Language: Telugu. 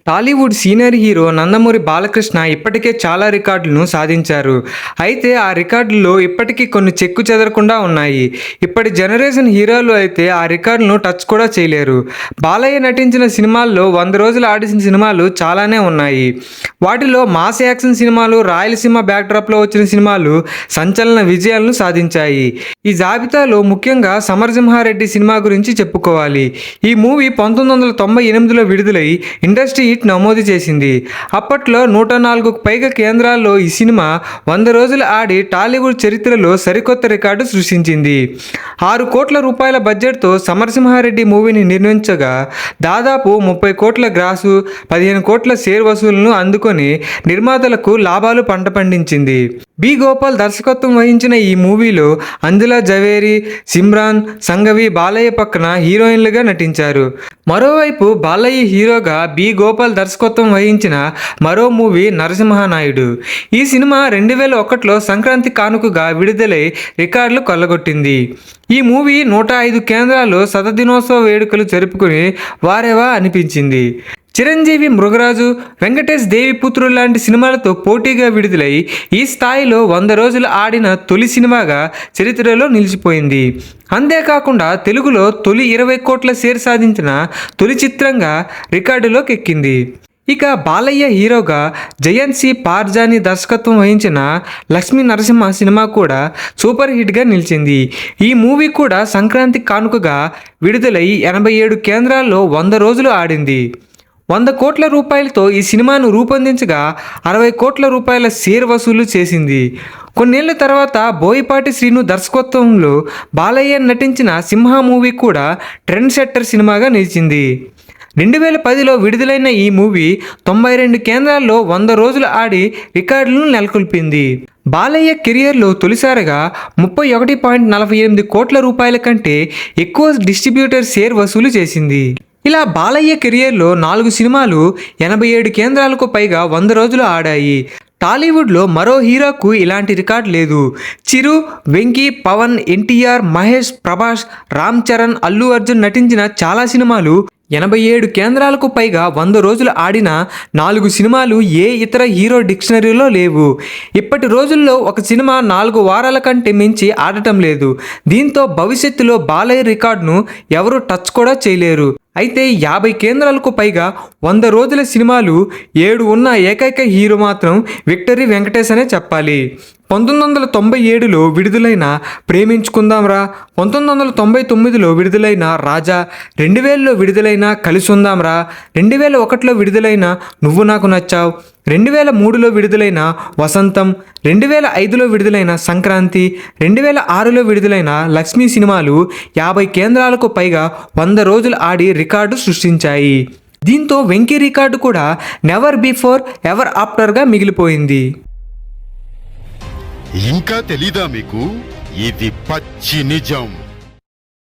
టాలీవుడ్ సీనియర్ హీరో నందమూరి బాలకృష్ణ ఇప్పటికే చాలా రికార్డులను సాధించారు. అయితే ఆ రికార్డుల్లో ఇప్పటికీ కొన్ని చెక్కు చెదరకుండా ఉన్నాయి. ఇప్పటి జనరేషన్ హీరోలు అయితే ఆ రికార్డులను టచ్ కూడా చేయలేరు. బాలయ్య నటించిన సినిమాల్లో 100 రోజులు ఆడిసిన సినిమాలు చాలానే ఉన్నాయి. వాటిలో మాస్ యాక్షన్ సినిమాలు, రాయలసీమ బ్యాక్డ్రాప్లో వచ్చిన సినిమాలు సంచలన విజయాలను సాధించాయి. ఈ జాబితాలో ముఖ్యంగా సమరసింహారెడ్డి సినిమా గురించి చెప్పుకోవాలి. ఈ మూవీ 1998లో విడుదలై ఇండస్ట్రీ హిట్ నమోదు చేసింది. అప్పట్లో 104కు పైగా కేంద్రాల్లో ఈ సినిమా 100 రోజులు ఆడి టాలీవుడ్ చరిత్రలో సరికొత్త రికార్డు సృష్టించింది. 6 కోట్ల రూపాయల బడ్జెట్తో సమరసింహారెడ్డి మూవీని నిర్మించగా దాదాపు 30 కోట్ల గ్రాసు, 15 కోట్ల షేర్ వసూళ్లను అందుకొని నిర్మాతలకు లాభాలు పంట పండించింది. బి. గోపాల్ దర్శకత్వం వహించిన ఈ మూవీలో అంజలా జవేరి, సిమ్రాన్, సంఘవి బాలయ్య పక్కన హీరోయిన్లుగా నటించారు. మరోవైపు బాలయ్య హీరోగా బి. గోపాల్ దర్శకత్వం వహించిన మరో మూవీ నరసింహనాయుడు. ఈ సినిమా 2001లో సంక్రాంతి కానుకగా విడుదలై రికార్డులు కొల్లగొట్టింది. ఈ మూవీ 105 కేంద్రాల్లో శతదినోత్సవ వేడుకలు జరుపుకుని వారేవా అనిపించింది. చిరంజీవి, మృగరాజు, వెంకటేష్ దేవిపుత్రులు లాంటి సినిమాలతో పోటీగా విడుదలై ఈ స్థాయిలో 100 రోజులు ఆడిన తొలి సినిమాగా చరిత్రలో నిలిచిపోయింది. అంతేకాకుండా తెలుగులో తొలి 20 కోట్ల షేర్ సాధించిన తొలి చిత్రంగా రికార్డులోకి ఎక్కింది. ఇక బాలయ్య హీరోగా జయంత్ సి. పార్జాని దర్శకత్వం వహించిన లక్ష్మీ నరసింహ సినిమా కూడా సూపర్ హిట్గా నిలిచింది. ఈ మూవీ కూడా సంక్రాంతి కానుకగా విడుదలై 87 కేంద్రాల్లో 100 రోజులు ఆడింది. 100 కోట్ల రూపాయలతో ఈ సినిమాను రూపొందించగా 60 కోట్ల రూపాయల షేర్ వసూలు చేసింది. కొన్నేళ్ల తర్వాత బోయపాటి శ్రీను దర్శకత్వంలో బాలయ్య నటించిన సింహ మూవీ కూడా ట్రెండ్ సెట్టర్ సినిమాగా నిలిచింది. 2010లో విడుదలైన ఈ మూవీ 92 కేంద్రాల్లో 100 రోజులు ఆడి రికార్డులను నెలకొల్పింది. బాలయ్య కెరియర్లో తొలిసారిగా 31.48 కోట్ల రూపాయల కంటే ఎక్కువ డిస్ట్రిబ్యూటర్ షేర్ వసూలు చేసింది. ఇలా బాలయ్య కెరియర్లో 4 సినిమాలు 87 కేంద్రాలకు పైగా 100 రోజులు ఆడాయి. టాలీవుడ్లో మరో హీరోకు ఇలాంటి రికార్డు లేదు. చిరు, వెంకీ, పవన్, ఎన్టీఆర్, మహేష్, ప్రభాస్, రామ్ చరణ్, అల్లు అర్జున్ నటించిన చాలా సినిమాలు 87 కేంద్రాలకు పైగా 100 రోజులు ఆడిన 4 సినిమాలు ఏ ఇతర హీరో డిక్షనరీలో లేవు. ఇప్పటి రోజుల్లో ఒక సినిమా 4 వారాల కంటే మించి ఆడటం లేదు. దీంతో భవిష్యత్తులో బాలయ్య రికార్డును ఎవరు టచ్ కూడా చేయలేరు. అయితే 50 కేంద్రాలకు పైగా 100 రోజుల సినిమాలు 7 ఉన్న ఏకైక హీరో మాత్రం విక్టరీ వెంకటేష్ అనే చెప్పాలి. 1997లో విడుదలైన ప్రేమించుకుందాంరా, 1999లో విడుదలైన రాజా, 2000లో విడుదలైన కలిసి ఉందాంరా, 2001లో విడుదలైన నువ్వు నాకు నచ్చావు, 2003లో విడుదలైన వసంతం, 2005లో విడుదలైన సంక్రాంతి, 2006లో విడుదలైన లక్ష్మీ సినిమాలు 50 కేంద్రాలకు పైగా 100 రోజులు ఆడి రికార్డు సృష్టించాయి. దీంతో వెంకీ రికార్డు కూడా నెవర్ బిఫోర్ ఎవర్ ఆఫ్టర్గా మిగిలిపోయింది. ఇంకా తెలీదా మీకు? ఇది పచ్చి నిజం.